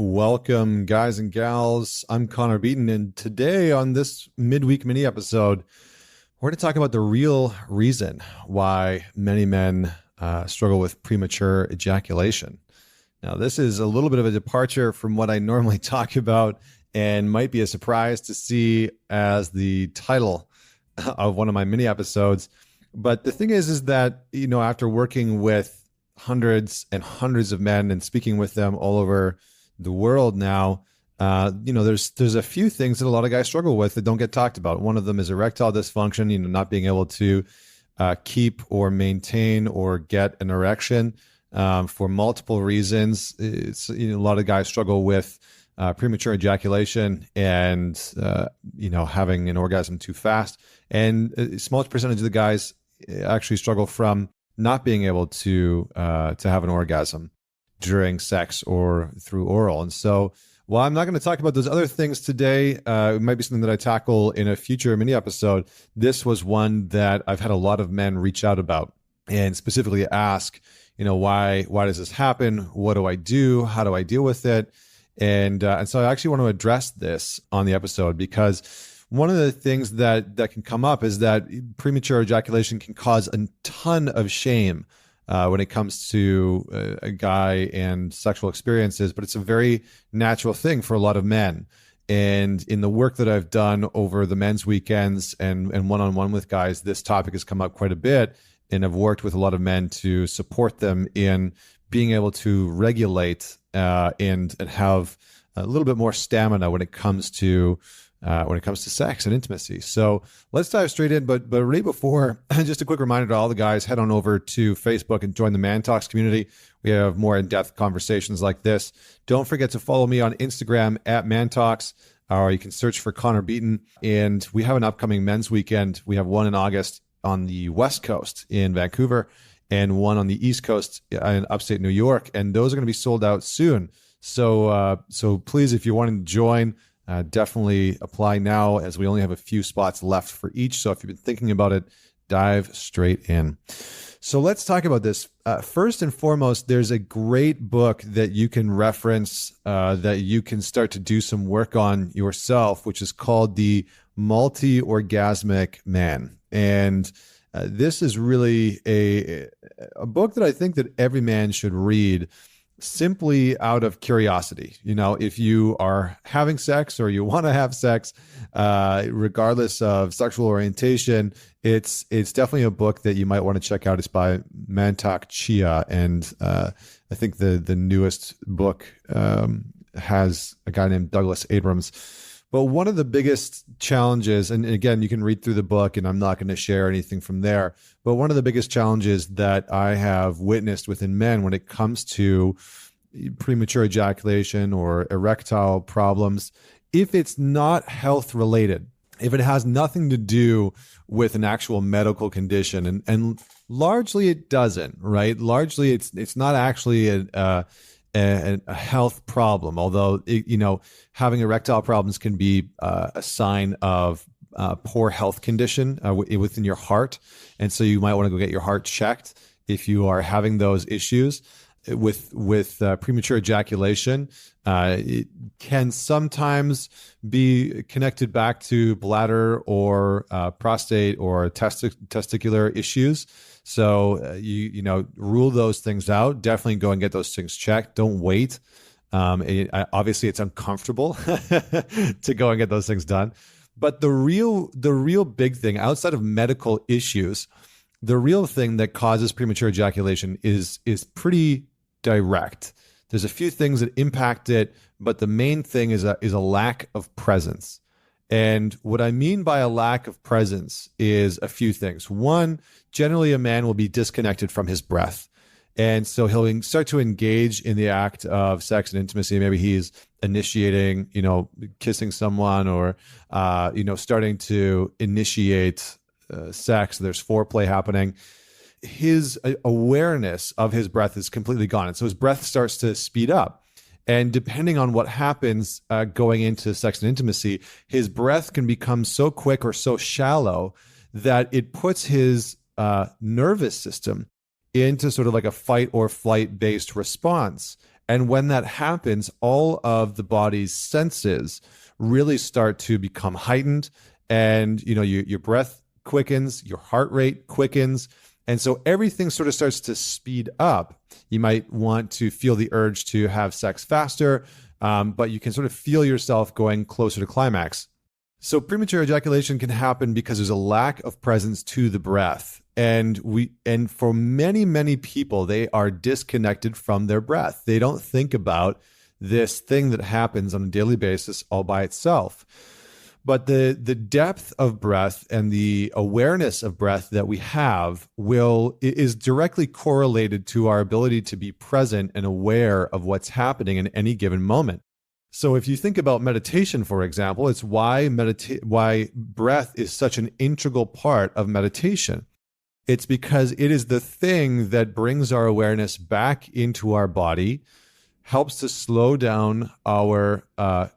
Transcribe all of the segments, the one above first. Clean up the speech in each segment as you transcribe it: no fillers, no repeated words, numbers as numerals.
Welcome, guys and gals. I'm Connor Beaton, and today on this midweek mini episode, we're going to talk about the real reason why many men struggle with premature ejaculation. Now, this is a little bit of a departure from what I normally talk about and might be a surprise to see as the title of one of my mini episodes. But the thing is that, after working with hundreds and hundreds of men and speaking with them all over the world now, there's a few things that a lot of guys struggle with that don't get talked about. One of them is erectile dysfunction, not being able to keep or maintain or get an erection for multiple reasons. It's, a lot of guys struggle with premature ejaculation and, having an orgasm too fast. And a small percentage of the guys actually struggle from not being able to have an orgasm during sex or through oral. And so while I'm not going to talk about those other things today, it might be something that I tackle in a future mini episode. This was one that I've had a lot of men reach out about and specifically ask, why does this happen? What do I do? How do I deal with it? And so I actually want to address this on the episode because one of the things that can come up is that premature ejaculation can cause a ton of shame when it comes to a guy and sexual experiences, but it's a very natural thing for a lot of men. And in the work that I've done over the men's weekends and one-on-one with guys, this topic has come up quite a bit. And I've worked with a lot of men to support them in being able to regulate and have a little bit more stamina when it comes to sex and intimacy. So let's dive straight in. But right before, just a quick reminder to all the guys, head on over to Facebook and join the Man Talks community. We have more in-depth conversations like this. Don't forget to follow me on Instagram at Man Talks, or you can search for Connor Beaton. And we have an upcoming men's weekend. We have one in August on the West Coast in Vancouver and one on the East Coast in upstate New York. And those are going to be sold out soon. So please, if you're wanting to join, definitely apply now as we only have a few spots left for each. So if you've been thinking about it, dive straight in. So let's talk about this. First and foremost, there's a great book that you can reference that you can start to do some work on yourself, which is called The Multi-Orgasmic Man. And this is really a book that I think that every man should read simply out of curiosity. If you are having sex or you want to have sex, regardless of sexual orientation, it's definitely a book that you might want to check out. It's by Mantak Chia. And I think the newest book has a guy named Douglas Abrams. But one of the biggest challenges, and again, you can read through the book and I'm not going to share anything from there, but one of the biggest challenges that I have witnessed within men when it comes to premature ejaculation or erectile problems, if it's not health related, if it has nothing to do with an actual medical condition, and largely it doesn't, right? Largely it's not actually a health problem, although having erectile problems can be a sign of poor health condition within your heart, and so you might want to go get your heart checked if you are having those issues with premature ejaculation. It can sometimes be connected back to bladder or prostate or testicular issues. So you rule those things out. Definitely go and get those things checked. Don't wait. Obviously, it's uncomfortable to go and get those things done. But the real big thing outside of medical issues, the real thing that causes premature ejaculation is pretty direct. There's a few things that impact it, but the main thing is a lack of presence. And what I mean by a lack of presence is a few things. One, generally a man will be disconnected from his breath. And so he'll start to engage in the act of sex and intimacy. Maybe he's initiating, kissing someone or, starting to initiate sex. There's foreplay happening. His awareness of his breath is completely gone. And so his breath starts to speed up. And depending on what happens going into sex and intimacy, his breath can become so quick or so shallow that it puts his nervous system into sort of like a fight or flight based response. And when that happens, all of the body's senses really start to become heightened, and your breath quickens, your heart rate quickens, and so everything sort of starts to speed up. You might want to feel the urge to have sex faster, but you can sort of feel yourself going closer to climax. So premature ejaculation can happen because there's a lack of presence to the breath. And for many, many people, they are disconnected from their breath. They don't think about this thing that happens on a daily basis all by itself. But the depth of breath and the awareness of breath that we have is directly correlated to our ability to be present and aware of what's happening in any given moment. So if you think about meditation, for example, it's why breath is such an integral part of meditation. It's because it is the thing that brings our awareness back into our body, helps to slow down our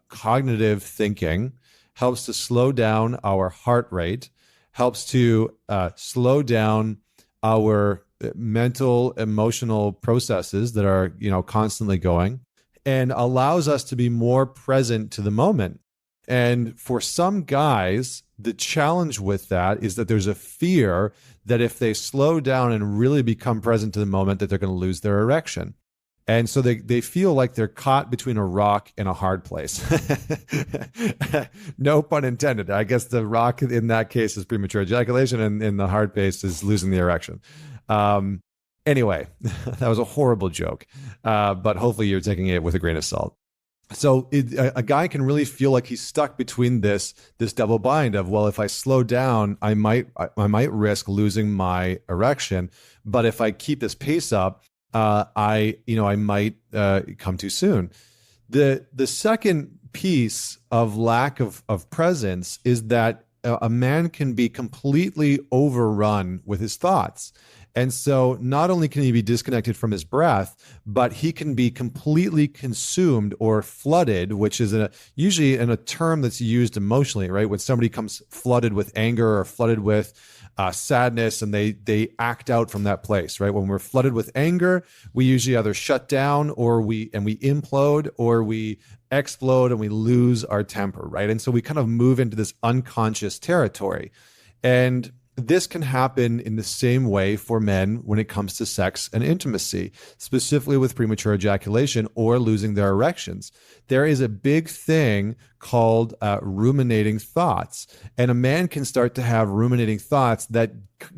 cognitive thinking, helps to slow down our heart rate, helps to slow down our mental, emotional processes that are, constantly going, and allows us to be more present to the moment. And for some guys, the challenge with that is that there's a fear that if they slow down and really become present to the moment, that they're going to lose their erection. And so they feel like they're caught between a rock and a hard place. No pun intended. I guess the rock in that case is premature ejaculation, and in the hard place is losing the erection. Anyway, that was a horrible joke, but hopefully you're taking it with a grain of salt. So a guy can really feel like he's stuck between this double bind of, well, if I slow down, I might risk losing my erection, but if I keep this pace up, I might come too soon. The second piece of lack of presence is that a man can be completely overrun with his thoughts. And so not only can he be disconnected from his breath, but he can be completely consumed or flooded, which is usually a term that's used emotionally, right? When somebody comes flooded with anger or flooded with sadness, and they act out from that place, right? When we're flooded with anger, we usually either shut down or we implode, or we explode and we lose our temper, right? And so we kind of move into this unconscious territory. And this can happen in the same way for men when it comes to sex and intimacy, specifically with premature ejaculation or losing their erections. There is a big thing called ruminating thoughts, and a man can start to have ruminating thoughts that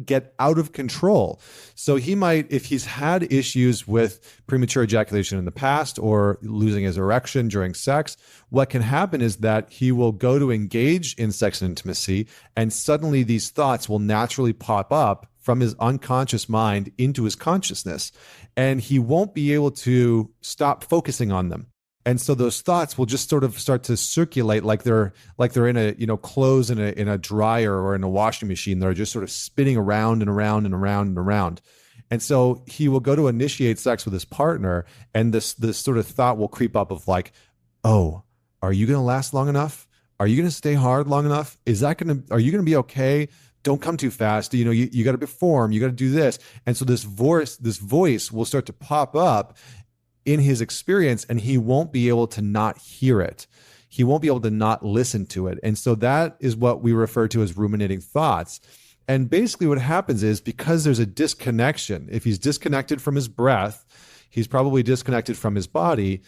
get out of control. So he might, if he's had issues with premature ejaculation in the past or losing his erection during sex, what can happen is that he will go to engage in sex and intimacy, and suddenly these thoughts will naturally pop up from his unconscious mind into his consciousness, and he won't be able to stop focusing on them. And so those thoughts will just sort of start to circulate like they're in a clothes in a dryer or in a washing machine. They're just sort of spinning around and around and around and around. And so he will go to initiate sex with his partner, and this sort of thought will creep up of like, oh, are you going to last long enough? Are you going to stay hard long enough? Are you going to be okay? Don't come too fast. You got to perform. You got to do this. And so this voice will start to pop up in his experience, and he won't be able to not hear it. He won't be able to not listen to it. And so that is what we refer to as ruminating thoughts. And basically what happens is, because there's a disconnection, if he's disconnected from his breath, he's probably disconnected from his body,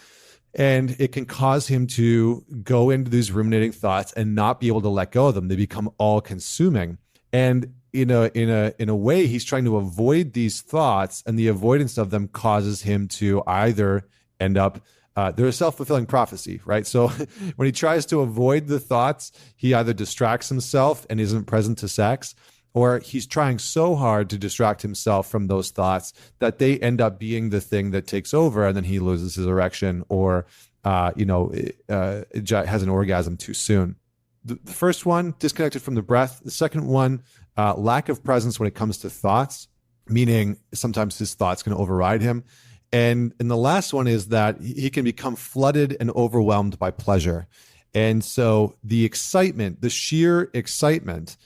and it can cause him to go into these ruminating thoughts and not be able to let go of them. They become all consuming. And in a way, he's trying to avoid these thoughts, and the avoidance of them causes him to either end up, they're a self-fulfilling prophecy, right? So when he tries to avoid the thoughts, he either distracts himself and isn't present to sex, or he's trying so hard to distract himself from those thoughts that they end up being the thing that takes over, and then he loses his erection or has an orgasm too soon. The first one, disconnected from the breath. The second one, lack of presence when it comes to thoughts, meaning sometimes his thoughts can override him. And the last one is that he can become flooded and overwhelmed by pleasure. And so the sheer excitement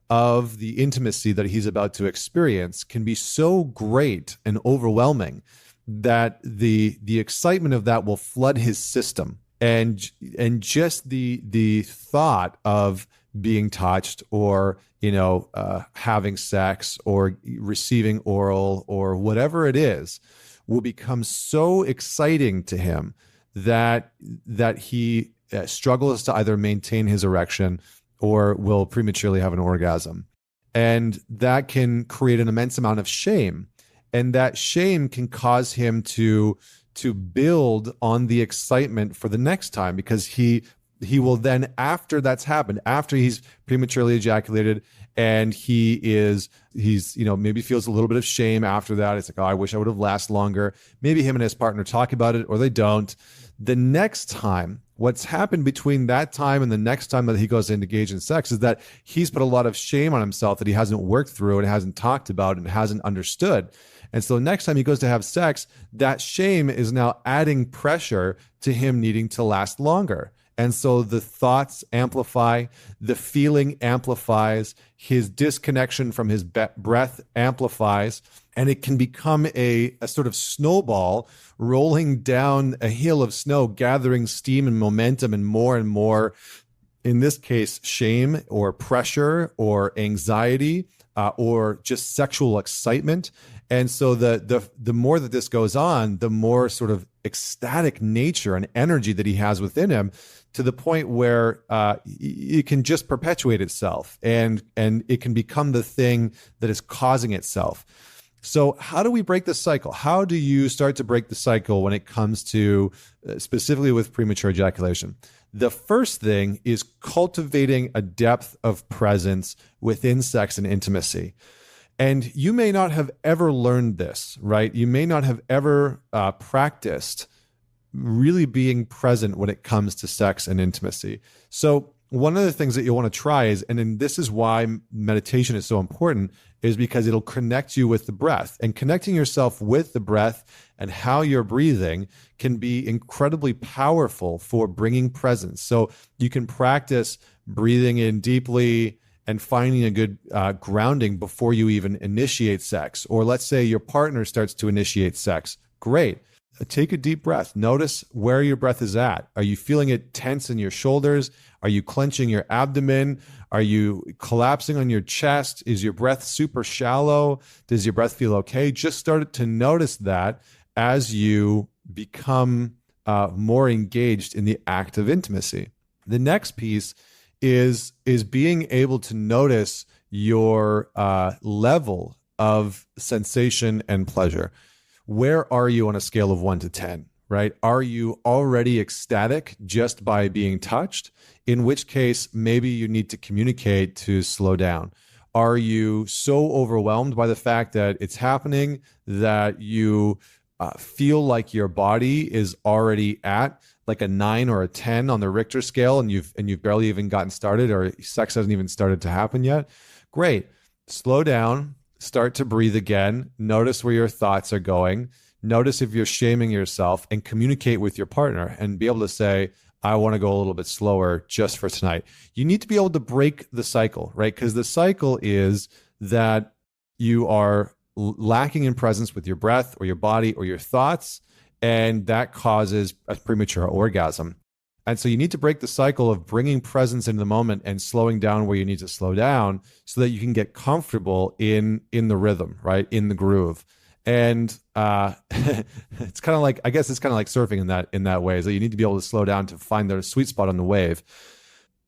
of the intimacy that he's about to experience can be so great and overwhelming that the excitement of that will flood his system, and just the thought of being touched, or having sex, or receiving oral, or whatever it is, will become so exciting to him that he struggles to either maintain his erection or will prematurely have an orgasm. And that can create an immense amount of shame. And that shame can cause him to build on the excitement for the next time, because he will then, after that's happened, after he's prematurely ejaculated, and he's maybe feels a little bit of shame after that. It's like, oh, I wish I would have lasted longer. Maybe him and his partner talk about it, or they don't. The next time, what's happened between that time and the next time that he goes to engage in sex is that he's put a lot of shame on himself that he hasn't worked through and hasn't talked about and hasn't understood. And so next time he goes to have sex, that shame is now adding pressure to him needing to last longer. And so the thoughts amplify, the feeling amplifies, his disconnection from his breath amplifies, and it can become a sort of snowball rolling down a hill of snow, gathering steam and momentum, and more, in this case, shame or pressure or anxiety, or just sexual excitement. And so the more that this goes on, the more sort of ecstatic nature and energy that he has within him, to the point where it can just perpetuate itself, and it can become the thing that is causing itself. So how do we break the cycle? How do you start to break the cycle when it comes to specifically with premature ejaculation? The first thing is cultivating a depth of presence within sex and intimacy. And you may not have ever learned this, right? You may not have ever practiced really being present when it comes to sex and intimacy. So one of the things that you'll want to try is, and this is why meditation is so important, is because it'll connect you with the breath. And connecting yourself with the breath and how you're breathing can be incredibly powerful for bringing presence. So you can practice breathing in deeply and finding a good grounding before you even initiate sex. Or let's say your partner starts to initiate sex. Great. Take a deep breath. Notice where your breath is at. Are you feeling it tense in your shoulders? Are you clenching your abdomen? Are you collapsing on your chest? Is your breath super shallow? Does your breath feel okay? Just start to notice that as you become more engaged in the act of intimacy. The next piece is being able to notice your level of sensation and pleasure. Where are you on a scale of 1 to 10, right? Are you already ecstatic just by being touched? In which case, maybe you need to communicate to slow down. Are you so overwhelmed by the fact that it's happening that you feel like your body is already at like a 9 or a 10 on the Richter scale, and you've barely even gotten started, or sex hasn't even started to happen yet? Great. Slow down. Start to breathe again. Notice where your thoughts are going. Notice if you're shaming yourself, and communicate with your partner and be able to say, I want to go a little bit slower just for tonight. You need to be able to break the cycle, right? Because the cycle is that you are lacking in presence with your breath or your body or your thoughts, and that causes a premature orgasm. And so you need to break the cycle of bringing presence into the moment and slowing down where you need to slow down, so that you can get comfortable in the rhythm, right? In the groove. And it's kind of like, I guess it's kind of like surfing in that way. So you need to be able to slow down to find the sweet spot on the wave.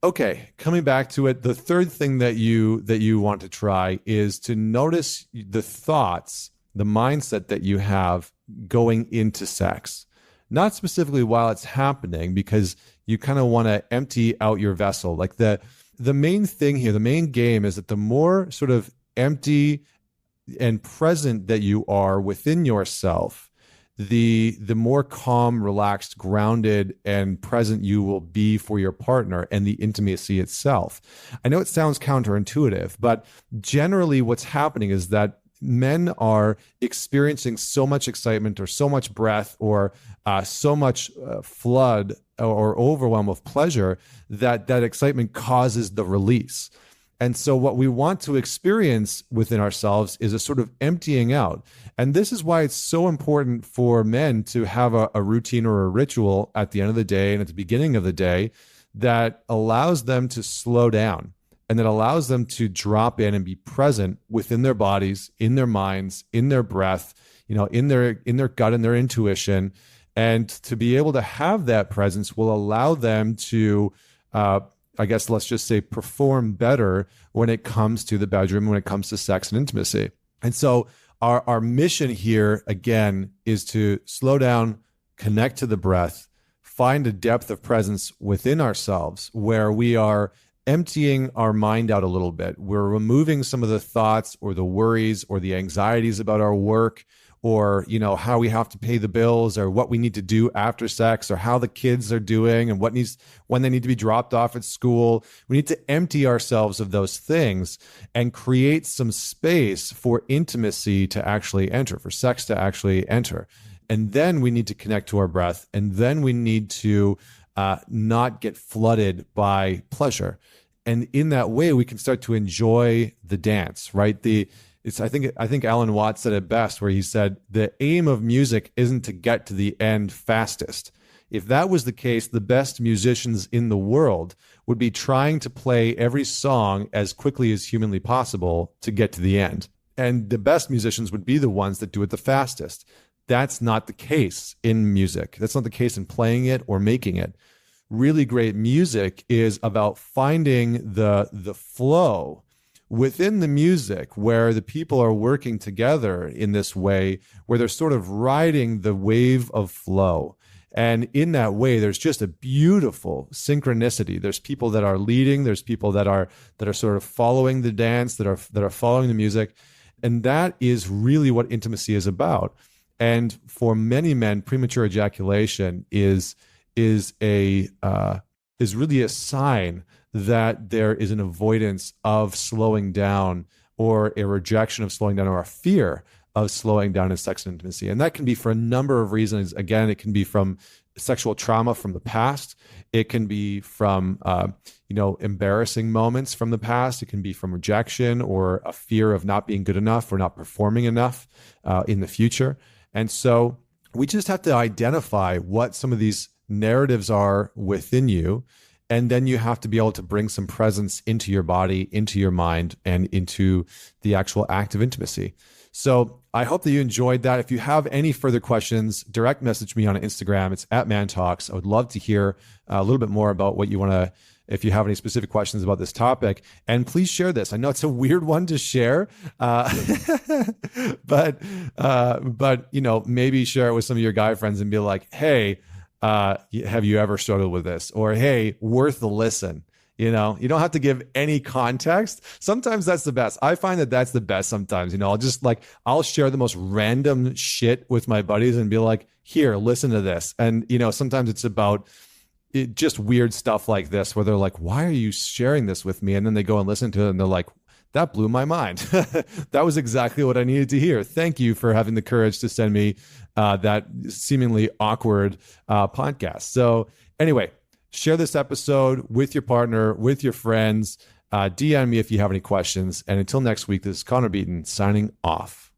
Okay, coming back to it, the third thing that you want to try is to notice the thoughts, the mindset that you have going into sex. Not specifically while it's happening, because you kind of want to empty out your vessel. Like the main thing here, the main game is that the more sort of empty and present that you are within yourself, the more calm, relaxed, grounded, and present you will be for your partner and the intimacy itself. I know it sounds counterintuitive, but generally what's happening is that men are experiencing so much excitement or so much breath or so much flood or overwhelm of pleasure that excitement causes the release. And so what we want to experience within ourselves is a sort of emptying out. And this is why it's so important for men to have a routine or a ritual at the end of the day and at the beginning of the day that allows them to slow down and that allows them to drop in and be present within their bodies, in their minds, in their breath, in their gut and their intuition. And to be able to have that presence will allow them to, I guess, let's just say, perform better when it comes to the bedroom, when it comes to sex and intimacy. And so our mission here, again, is to slow down, connect to the breath, find a depth of presence within ourselves where we are emptying our mind out a little bit. We're removing some of the thoughts or the worries or the anxieties about our work, or how we have to pay the bills, or what we need to do after sex, or how the kids are doing and when they need to be dropped off at school. We need to empty ourselves of those things and create some space for intimacy to actually enter, for sex to actually enter. And then we need to connect to our breath, and then we need to not get flooded by pleasure. And in that way, we can start to enjoy the dance, right? I think Alan Watts said it best, where he said, the aim of music isn't to get to the end fastest. If that was the case, the best musicians in the world would be trying to play every song as quickly as humanly possible to get to the end. And the best musicians would be the ones that do it the fastest. That's not the case in music. That's not the case in playing it or making it. Really great music is about finding the flow within the music, where the people are working together in this way, where they're sort of riding the wave of flow. And in that way, there's just a beautiful synchronicity. There's people that are leading, there's people that are sort of following the dance, that are following the music. And that is really what intimacy is about. And for many men, premature ejaculation is really a sign that there is an avoidance of slowing down, or a rejection of slowing down, or a fear of slowing down in sex and intimacy. And that can be for a number of reasons. Again, it can be from sexual trauma from the past. It can be from, embarrassing moments from the past. It can be from rejection or a fear of not being good enough or not performing enough in the future. And so we just have to identify what some of these narratives are within you. And then you have to be able to bring some presence into your body, into your mind, and into the actual act of intimacy. So I hope that you enjoyed that. If you have any further questions, direct message me on Instagram. It's @mantalks. I would love to hear a little bit more about what you want to, if you have any specific questions about this topic. And please share this. I know it's a weird one to share, but maybe share it with some of your guy friends and be like, hey, have you ever struggled with this? Or, hey, worth the listen. You don't have to give any context. Sometimes that's the best. I find that that's the best sometimes. I'll share the most random shit with my buddies and be like, here, listen to this. And, sometimes it's about just weird stuff like this, where they're like, why are you sharing this with me? And then they go and listen to it and they're like, that blew my mind. That was exactly what I needed to hear. Thank you for having the courage to send me that seemingly awkward podcast. So anyway, share this episode with your partner, with your friends. DM me if you have any questions. And until next week, this is Connor Beaton signing off.